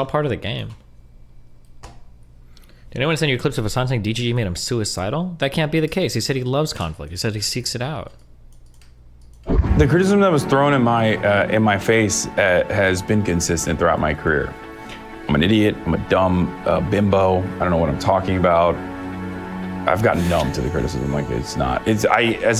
all part of the game. Did anyone send you clips of Hasan saying DGG made him suicidal? That can't be the case. He said he loves conflict. He said he seeks it out. The criticism that was thrown in my face has been consistent throughout my career. I'm an idiot. I'm a dumb bimbo. I don't know what I'm talking about. I've gotten numb to the criticism. Like as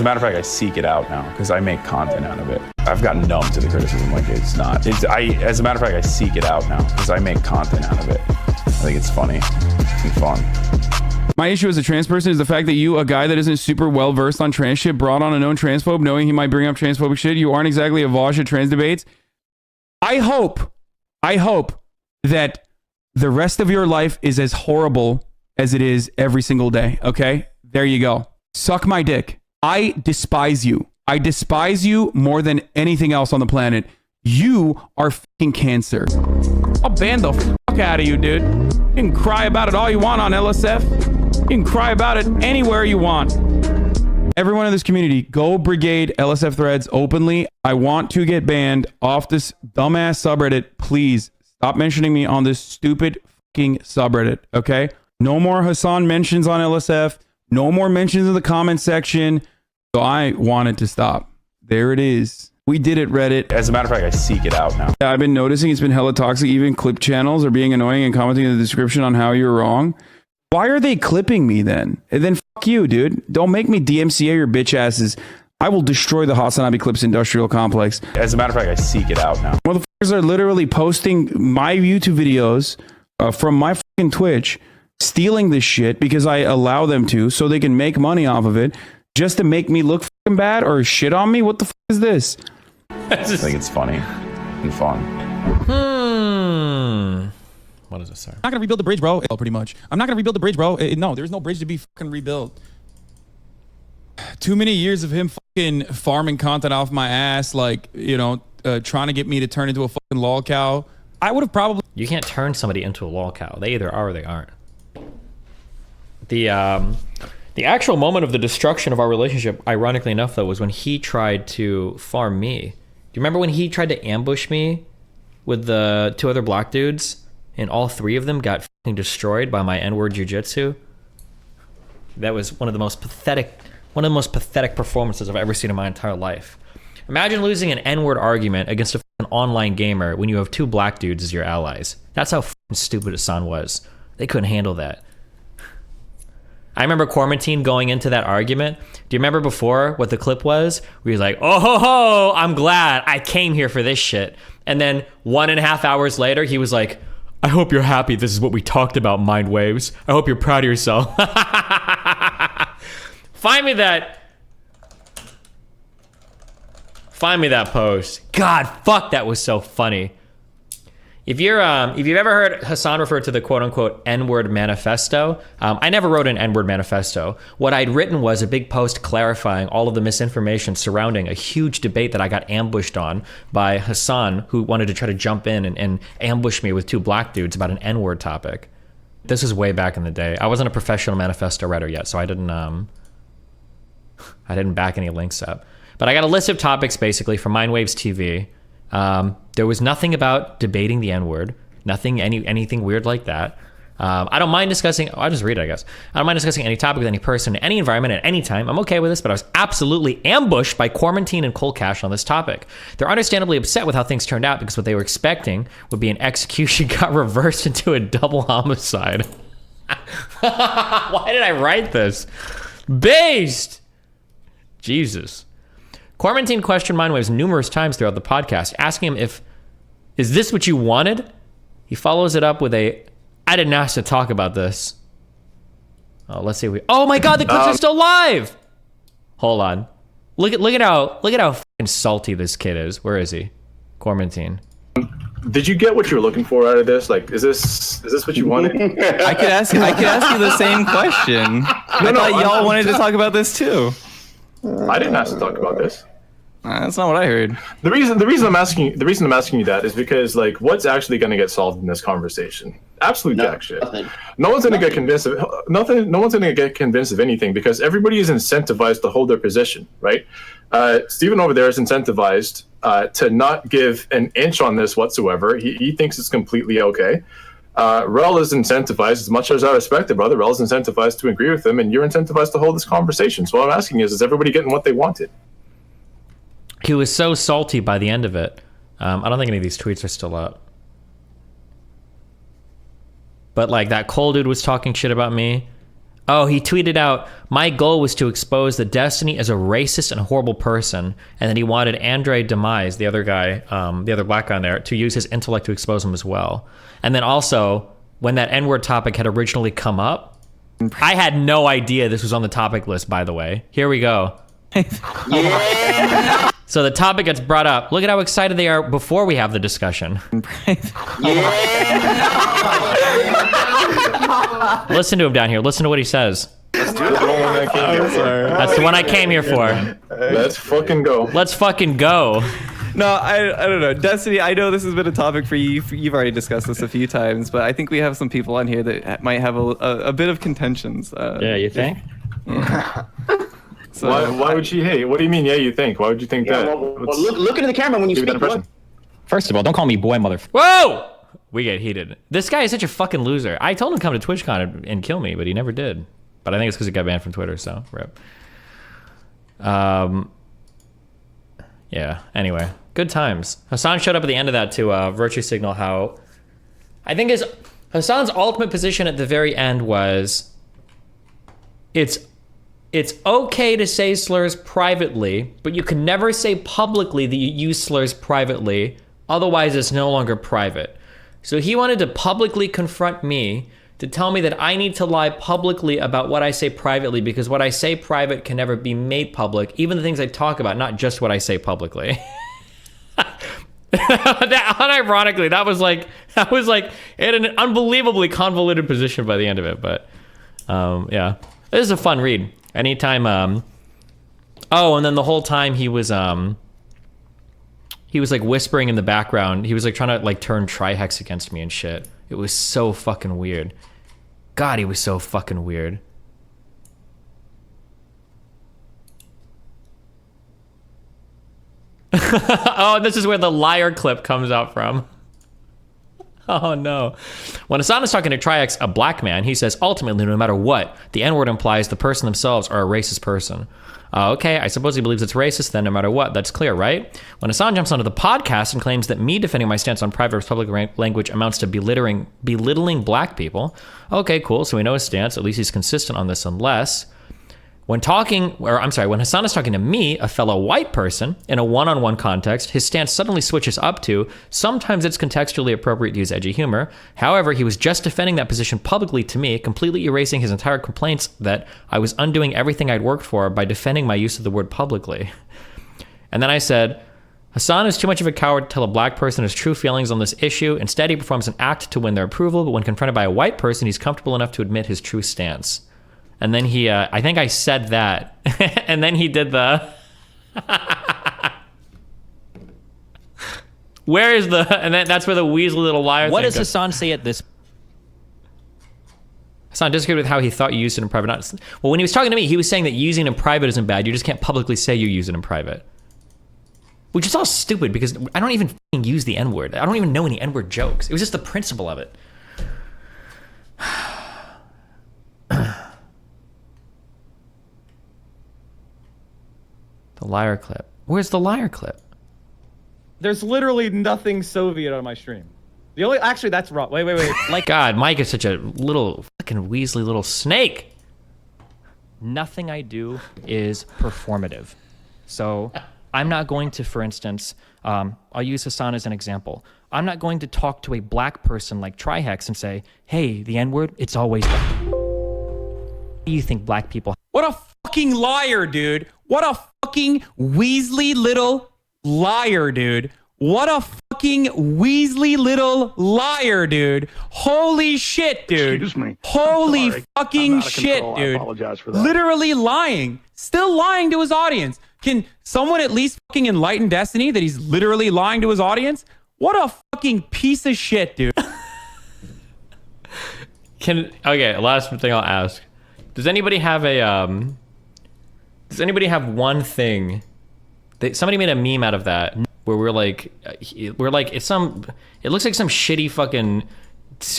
a matter of fact, I seek it out now because I make content out of it. I've gotten numb to the criticism. Like as a matter of fact, I seek it out now because I make content out of it. I think it's funny and fun. My issue as a trans person is the fact that you, a guy that isn't super well versed on trans shit, brought on a known transphobe knowing he might bring up transphobic shit. You aren't exactly a Vosh at trans debates. I hope that the rest of your life is as horrible as it is every single day, okay? There you go. Suck my dick. I despise you. I despise you more than anything else on the planet. You are fucking cancer. I'll ban the fuck out of you, dude. You can cry about it all you want on LSF. You can cry about it anywhere you want. Everyone in this community, go brigade LSF threads openly. I want to get banned off this dumbass subreddit. Please stop mentioning me on this stupid fucking subreddit, okay? No more Hasan mentions on LSF. No more mentions in the comment section. So I want it to stop. There it is. We did it, Reddit. As a matter of fact, I seek it out now. I've been noticing it's been hella toxic. Even clip channels are being annoying and commenting in the description on how you're wrong. Why are they clipping me then? And then fuck you, dude. Don't make me DMCA your bitch asses. I will destroy the Hassan Clips industrial complex. As a matter of fact, I seek it out now. Motherfuckers are literally posting my YouTube videos from my fucking Twitch, stealing this shit because I allow them to so they can make money off of it just to make me look fucking bad or shit on me. What the fuck is this? I think it's funny and fun. What is this, sir? I'm not gonna rebuild the bridge, bro. Pretty much. I'm not gonna rebuild the bridge, bro. No, there's no bridge to be fucking rebuilt. Too many years of him fucking farming content off my ass, like, you know, trying to get me to turn into a fucking lol cow. I would have probably... You can't turn somebody into a lol cow. They either are or they aren't. The actual moment of the destruction of our relationship, ironically enough, though, was when he tried to farm me. Do you remember when he tried to ambush me with the 2 other black dudes, and all 3 of them got fucking destroyed by my N-word jujitsu? That was one of the most pathetic performances I've ever seen in my entire life. Imagine losing an N-word argument against a fucking online gamer when you have 2 black dudes as your allies. That's how fucking stupid Hassan was. They couldn't handle that. I remember Quarantine going into that argument. Do you remember before what the clip was? Where he was like, oh ho ho, I'm glad I came here for this shit. And then 1.5 hours later, he was like, I hope you're happy this is what we talked about, Mind Waves. I hope you're proud of yourself. Find me that post. God, fuck, that was so funny. If you've ever heard Hassan refer to the quote-unquote N-word manifesto, I never wrote an N-word manifesto. What I'd written was a big post clarifying all of the misinformation surrounding a huge debate that I got ambushed on by Hassan, who wanted to try to jump in and ambush me with 2 black dudes about an N-word topic. This is way back in the day. I wasn't a professional manifesto writer yet, so I didn't back any links up. But I got a list of topics basically from Mindwaves TV. There was nothing about debating the N-word, anything weird like that. I don't mind discussing, I'll just read it, I guess. I don't mind discussing any topic with any person, in any environment, at any time. I'm okay with this, but I was absolutely ambushed by Quarantine and Cold Cash on this topic. They're understandably upset with how things turned out because what they were expecting would be an execution got reversed into a double homicide. Why did I write this? Based! Jesus. Quarantine questioned Mindwaves numerous times throughout the podcast, asking him is this what you wanted? He follows it up with I didn't ask to talk about this. Oh, let's see. Oh my God, the clips are still live. Hold on. Look at how fucking salty this kid is. Where is he? Quarantine. Did you get what you were looking for out of this? Like, is this what you wanted? I could ask you the same question. I thought y'all wanted to talk about this too. I didn't ask to talk about this. That's not what I heard. The reason I'm asking you that is because, like, what's actually going to get solved in this conversation? Absolute jack shit. Nothing. No one's gonna get convinced of nothing. No one's gonna get convinced of anything because everybody is incentivized to hold their position, right? Steven over there is incentivized to not give an inch on this whatsoever. He thinks it's completely okay. Rel is incentivized, as much as I respect it, brother. Rel is incentivized to agree with him, and you're incentivized to hold this conversation. So what I'm asking is everybody getting what they wanted? He was so salty by the end of it. I don't think any of these tweets are still up. But like that Cole dude was talking shit about me. Oh, he tweeted out, my goal was to expose the Destiny as a racist and horrible person, and then he wanted Andre Demise, the other guy, the other black guy on there, to use his intellect to expose him as well. And then also, when that N-word topic had originally come up, I had no idea this was on the topic list, by the way. Here we go. Yeah. So the topic gets brought up. Look at how excited they are before we have the discussion. Listen to him down here. Listen to what he says. Let's do it. That's the one I came here for. Let's fucking go. Let's fucking go. No, I don't know. Destiny, I know this has been a topic for you. You've already discussed this a few times, but I think we have some people on here that might have a bit of contentions. Yeah, you think? Yeah. So, Why would she hate? What do you mean, yeah, you think? Why would you think that? Well, look into the camera when you Give me that speak. impression. First of all, don't call me boy, motherfucker. Whoa! We get heated. This guy is such a fucking loser. I told him to come to TwitchCon and kill me, but he never did. But I think it's because he got banned from Twitter, so rip. Yeah, anyway. Good times. Hassan showed up at the end of that to virtue signal how... I think Hassan's ultimate position at the very end was... It's okay to say slurs privately, but you can never say publicly that you use slurs privately, otherwise it's no longer private. So he wanted to publicly confront me to tell me that I need to lie publicly about what I say privately, because what I say private can never be made public, even the things I talk about, not just what I say publicly. Unironically, that was like in an unbelievably convoluted position by the end of it, but yeah. This is a fun read. Anytime, oh, and then the whole time he was like whispering in the background. He was like trying to like turn Trihex against me and shit. It was so fucking weird. God, he was so fucking weird. Oh, this is where the liar clip comes out from. Oh no. When Hasan is talking to Trihex, a black man, he says, ultimately, no matter what, the N-word implies the person themselves are a racist person. Okay, I suppose he believes it's racist then no matter what. That's clear, right? When Hasan jumps onto the podcast and claims that me defending my stance on private public language amounts to belittling black people. Okay, cool. So we know his stance. At least he's consistent on this, unless... when Hasan is talking to me, a fellow white person, in a one-on-one context, his stance suddenly switches up to, sometimes it's contextually appropriate to use edgy humor. However, he was just defending that position publicly to me, completely erasing his entire complaints that I was undoing everything I'd worked for by defending my use of the word publicly. And then I said, Hasan is too much of a coward to tell a black person his true feelings on this issue. Instead, he performs an act to win their approval, but when confronted by a white person, he's comfortable enough to admit his true stance. And then he, I think I said that. And then he did the... Where is the... And then that's where the Weasley little liar What thing does goes. Hassan say at this? Hassan disagreed with how he thought you used it in private. Well, when he was talking to me, he was saying that using it in private isn't bad. You just can't publicly say you use it in private. Which is all stupid because I don't even fucking use the N-word. I don't even know any N-word jokes. It was just the principle of it. The liar clip. Where's the liar clip? There's literally nothing Soviet on my stream. The only actually that's wrong. Wait. Like God, Mike is such a little fucking Weasley little snake. Nothing I do is performative. So I'm not going to, for instance, I'll use Hasan as an example. I'm not going to talk to a black person like Trihex and say, hey, the N-word, it's always black. Do you think black people... What a fucking liar, dude. What a fucking Weasley little liar, dude. What a fucking Weasley little liar, dude. Holy shit, dude. Excuse me. Holy Sorry. fucking I'm out of shit, control. I dude. apologize for that. Literally lying. Still lying to his audience. Can someone at least fucking enlighten Destiny that he's literally lying to his audience? What a fucking piece of shit, dude. Okay, last thing I'll ask. Does anybody have one thing that somebody made a meme out of that where it looks like some shitty fucking